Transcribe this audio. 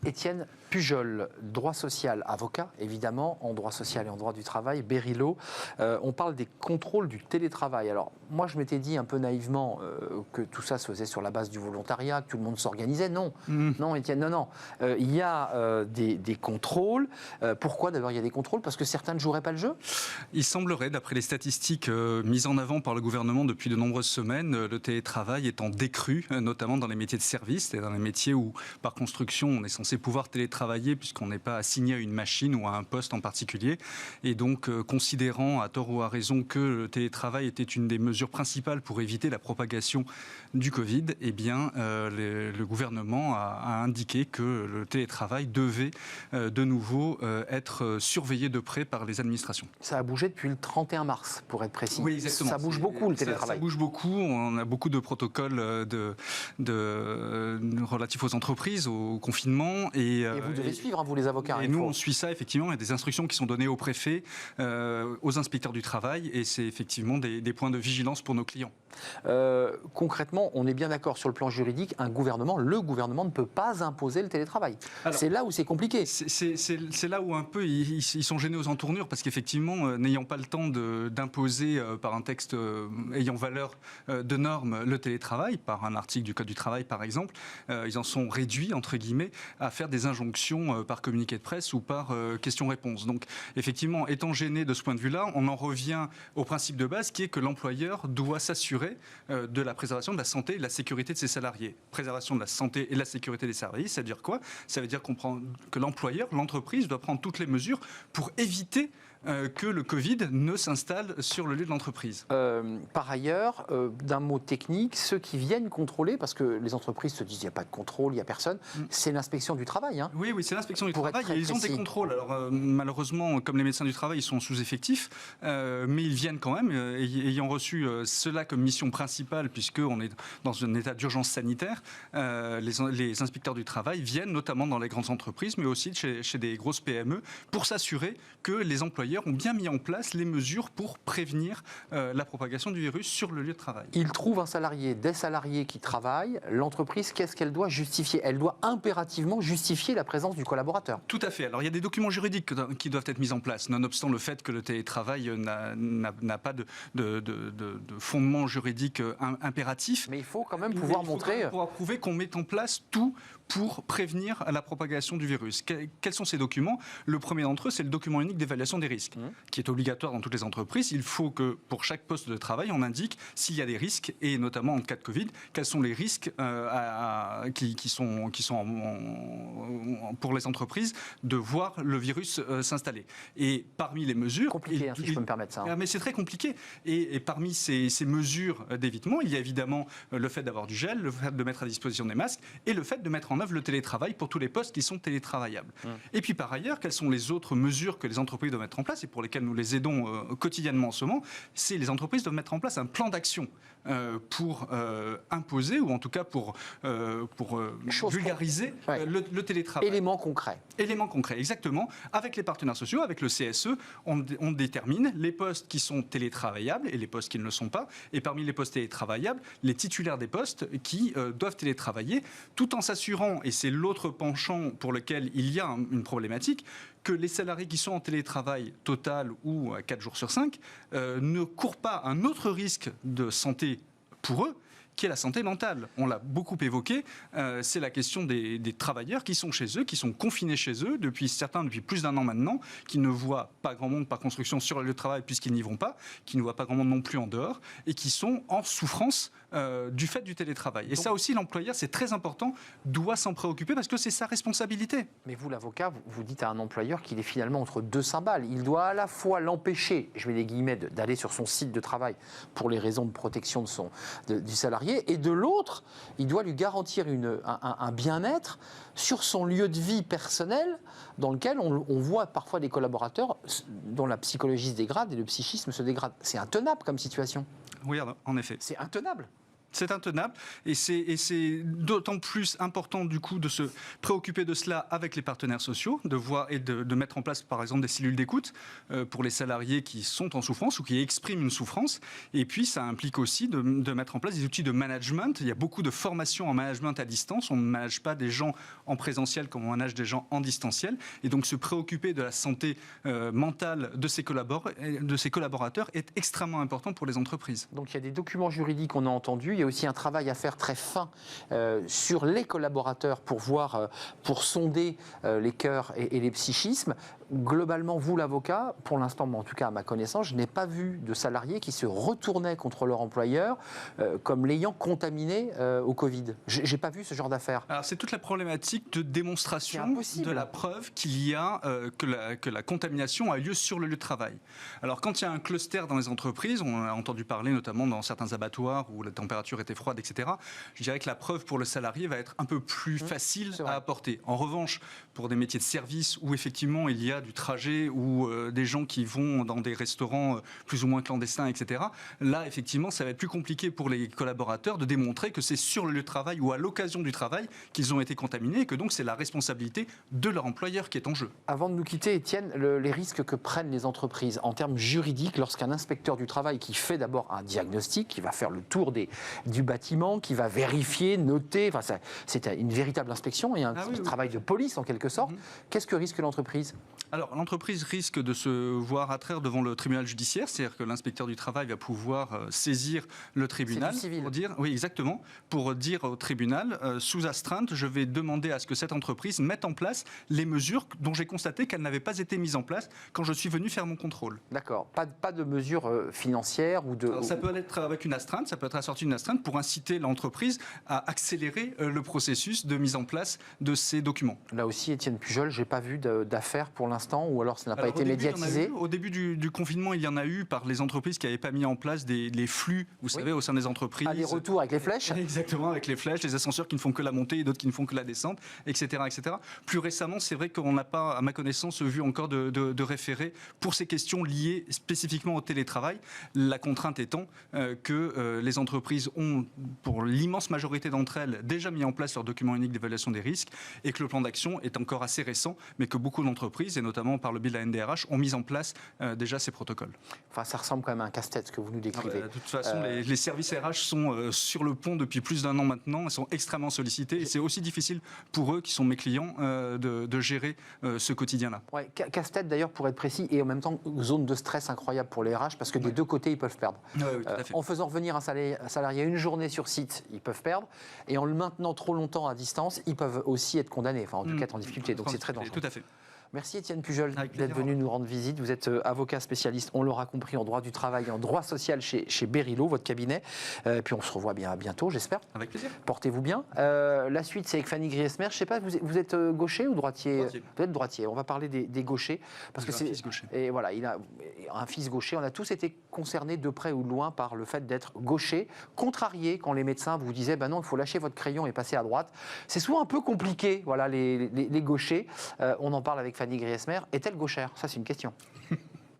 Étienne Pujol, droit social, avocat, évidemment, en droit social et en droit du travail, Berilo. On parle des contrôles du télétravail. Alors, moi, je m'étais dit un peu naïvement que tout ça se faisait sur la base du volontariat, que tout le monde s'organisait. Non, non, Étienne, non. Il y a des contrôles. Pourquoi, d'abord, il y a des contrôles? Parce que certains ne joueraient pas le jeu? Il semblerait, d'après les statistiques mises en avant par le gouvernement depuis de nombreuses semaines, le télétravail est en décrue, notamment dans les métiers de service, et dans les métiers où, par construction, on est censé pouvoir télétravailler puisqu'on n'est pas assigné à une machine ou à un poste en particulier. Et donc, considérant à tort ou à raison que le télétravail était une des mesures principales pour éviter la propagation du Covid, eh bien, le gouvernement a indiqué que le télétravail devait de nouveau être surveillé de près par les administrations. Ça a bougé depuis le 31 mars, pour être précis. Oui, exactement. Ça bouge beaucoup, le télétravail. Ça bouge beaucoup. On a beaucoup de protocoles relatifs aux entreprises, au confinement. Et vous devez suivre, hein, vous les avocats. Et nous, on suit ça, effectivement. Il y a des instructions qui sont données aux préfets, aux inspecteurs du travail, et c'est effectivement des points de vigilance pour nos clients. Concrètement, on est bien d'accord sur le plan juridique, le gouvernement ne peut pas imposer le télétravail. C'est là où c'est compliqué. C'est là où un peu ils sont gênés aux entournures, parce qu'effectivement, n'ayant pas le temps d'imposer par un texte ayant valeur de norme le télétravail, par un article du Code du travail par exemple, ils en sont réduits, entre guillemets, à faire des injonctions par communiqué de presse ou par question-réponse. Donc effectivement, étant gêné de ce point de vue-là, on en revient au principe de base qui est que l'employeur doit s'assurer de la préservation de la santé et de la sécurité de ses salariés. Préservation de la santé et de la sécurité des salariés, ça veut dire quoi? Ça veut dire que l'employeur, l'entreprise, doit prendre toutes les mesures pour éviter que le Covid ne s'installe sur le lieu de l'entreprise. Par ailleurs, d'un mot technique, ceux qui viennent contrôler, parce que les entreprises se disent il n'y a pas de contrôle, il n'y a personne, c'est l'inspection du travail. Hein. Oui, c'est l'inspection du travail et ils ont des contrôles. Alors malheureusement, comme les médecins du travail, ils sont sous-effectifs, mais ils viennent quand même, ayant reçu cela comme mission principale, puisqu'on est dans un état d'urgence sanitaire, les inspecteurs du travail viennent notamment dans les grandes entreprises, mais aussi chez des grosses PME, pour s'assurer que les employeurs ont bien mis en place les mesures pour prévenir la propagation du virus sur le lieu de travail. Ils trouvent un salarié, des salariés qui travaillent. L'entreprise, qu'est-ce qu'elle doit justifier? Elle doit impérativement justifier la présence du collaborateur. Tout à fait. Alors il y a des documents juridiques qui doivent être mis en place, nonobstant le fait que le télétravail n'a pas de fondement juridique impératif. Mais il faut quand même pouvoir montrer... Pour prouver qu'on met en place tout pour prévenir la propagation du virus. Quels sont ces documents? Le premier d'entre eux, c'est le document unique d'évaluation des risques, qui est obligatoire dans toutes les entreprises. Il faut que, pour chaque poste de travail, on indique s'il y a des risques, et notamment en cas de Covid, quels sont les risques qui sont pour les entreprises de voir le virus s'installer. Et parmi les mesures... Compliqué, si je peux me permettre ça. Mais c'est très compliqué. Et parmi ces mesures d'évitement, il y a évidemment le fait d'avoir du gel, le fait de mettre à disposition des masques, et le fait de mettre en œuvre le télétravail pour tous les postes qui sont télétravaillables. Et puis par ailleurs, quelles sont les autres mesures que les entreprises doivent mettre en place et pour lesquelles nous les aidons quotidiennement en ce moment? C'est les entreprises doivent mettre en place un plan d'action pour imposer, ou en tout cas pour vulgariser le télétravail. Éléments concrets. Éléments concrets, exactement. Avec les partenaires sociaux, avec le CSE, on détermine les postes qui sont télétravaillables et les postes qui ne le sont pas. Et parmi les postes télétravaillables, les titulaires des postes qui doivent télétravailler, tout en s'assurant, et c'est l'autre penchant pour lequel il y a une problématique, que les salariés qui sont en télétravail total ou à 4 jours sur 5 ne courent pas un autre risque de santé pour eux, qui est la santé mentale. On l'a beaucoup évoqué, c'est la question des travailleurs qui sont chez eux, qui sont confinés chez eux, certains depuis plus d'1 an maintenant, qui ne voient pas grand monde par construction sur le lieu de travail puisqu'ils n'y vont pas, qui ne voient pas grand monde non plus en dehors, et qui sont en souffrance du fait du télétravail. Et ça aussi, l'employeur, c'est très important, doit s'en préoccuper parce que c'est sa responsabilité. Mais vous, l'avocat, vous dites à un employeur qu'il est finalement entre deux cymbales. Il doit à la fois l'empêcher, je mets des guillemets, d'aller sur son site de travail pour les raisons de protection du salarié, et de l'autre, il doit lui garantir un bien-être sur son lieu de vie personnel dans lequel on voit parfois des collaborateurs dont la psychologie se dégrade et le psychisme se dégrade. C'est intenable comme situation. Oui, en effet. C'est intenable. C'est intenable et c'est d'autant plus important du coup de se préoccuper de cela avec les partenaires sociaux, de voir et de mettre en place par exemple des cellules d'écoute pour les salariés qui sont en souffrance ou qui expriment une souffrance. Et puis ça implique aussi de mettre en place des outils de management. Il y a beaucoup de formations en management à distance. On ne manage pas des gens en présentiel comme on manage des gens en distanciel. Et donc se préoccuper de la santé mentale de ses collaborateurs est extrêmement important pour les entreprises. Donc il y a des documents juridiques qu'on a entendus. Il y a aussi un travail à faire très fin sur les collaborateurs pour voir, pour sonder les cœurs et les psychismes. Globalement, vous, l'avocat, pour l'instant, en tout cas à ma connaissance, je n'ai pas vu de salariés qui se retournaient contre leur employeur comme l'ayant contaminé au Covid. Je n'ai pas vu ce genre d'affaires. Alors c'est toute la problématique de démonstration de la preuve qu'il y a que la contamination a lieu sur le lieu de travail. Alors quand il y a un cluster dans les entreprises, on a entendu parler notamment dans certains abattoirs où la température était froide, etc. Je dirais que la preuve pour le salarié va être un peu plus facile à apporter. En revanche, pour des métiers de service où effectivement il y a du trajet ou des gens qui vont dans des restaurants plus ou moins clandestins, etc. Là, effectivement, ça va être plus compliqué pour les collaborateurs de démontrer que c'est sur le lieu de travail ou à l'occasion du travail qu'ils ont été contaminés et que donc c'est la responsabilité de leur employeur qui est en jeu. Avant de nous quitter, Étienne, les risques que prennent les entreprises en termes juridiques lorsqu'un inspecteur du travail qui fait d'abord un diagnostic, qui va faire le tour du bâtiment, qui va vérifier, noter, enfin, c'est une véritable inspection et un travail de police en quelque sorte. Qu'est-ce que risque l'entreprise ? Alors, l'entreprise risque de se voir attraire devant le tribunal judiciaire, c'est-à-dire que l'inspecteur du travail va pouvoir saisir le tribunal pour dire, oui, exactement, pour dire au tribunal, sous astreinte, je vais demander à ce que cette entreprise mette en place les mesures dont j'ai constaté qu'elles n'avaient pas été mises en place quand je suis venu faire mon contrôle. D'accord, pas de mesures financières ou de... Alors, ça peut être avec une astreinte, ça peut être assorti d'une astreinte pour inciter l'entreprise à accélérer le processus de mise en place de ces documents. Là aussi, Étienne Pujol, je n'ai pas vu d'affaires pour l'instant, ou alors ça n'a pas été médiatisé. Au début du confinement, il y en a eu par les entreprises qui n'avaient pas mis en place les flux, vous savez, au sein des entreprises. Aller-retour avec les flèches. Exactement, avec les flèches, les ascenseurs qui ne font que la montée et d'autres qui ne font que la descente, etc. etc. Plus récemment, c'est vrai qu'on n'a pas, à ma connaissance, vu encore de référé pour ces questions liées spécifiquement au télétravail. La contrainte étant que les entreprises ont, pour l'immense majorité d'entre elles, déjà mis en place leur document unique d'évaluation des risques et que le plan d'action est encore assez récent, mais que beaucoup d'entreprises, et notamment par le biais de la NDRH, ont mis en place déjà ces protocoles. Enfin, ça ressemble quand même à un casse-tête, ce que vous nous décrivez. De toute façon, les services RH sont sur le pont depuis plus d'1 an maintenant. Ils sont extrêmement sollicités et c'est aussi difficile pour eux, qui sont mes clients, de gérer ce quotidien-là. Ouais, casse-tête d'ailleurs, pour être précis, et en même temps, zone de stress incroyable pour les RH, parce que des deux côtés, ils peuvent perdre. Oui, tout à fait. En faisant revenir un salarié une journée sur site, ils peuvent perdre, et en le maintenant trop longtemps à distance, ils peuvent aussi être condamnés, enfin en tout cas être en difficulté, donc c'est très dangereux. Tout à fait. Merci Étienne Pujol d'être venu nous rendre visite. Vous êtes avocat spécialiste, on l'aura compris, en droit du travail et en droit social chez Berilo, votre cabinet. Puis on se revoit bientôt, j'espère. Avec plaisir. Portez-vous bien. La suite, c'est avec Fanny Griesmer. Je ne sais pas, vous êtes gaucher ou droitier ? Droitier. Vous êtes droitier. On va parler des gauchers. Parce que un fils gaucher. Et voilà, il a un fils gaucher. On a tous été concernés de près ou de loin par le fait d'être gaucher, contrarié quand les médecins vous disaient non, il faut lâcher votre crayon et passer à droite. C'est souvent un peu compliqué, voilà, les gauchers. On en parle avec Fanny Griesmer. Est-elle gauchère ? Ça, c'est une question.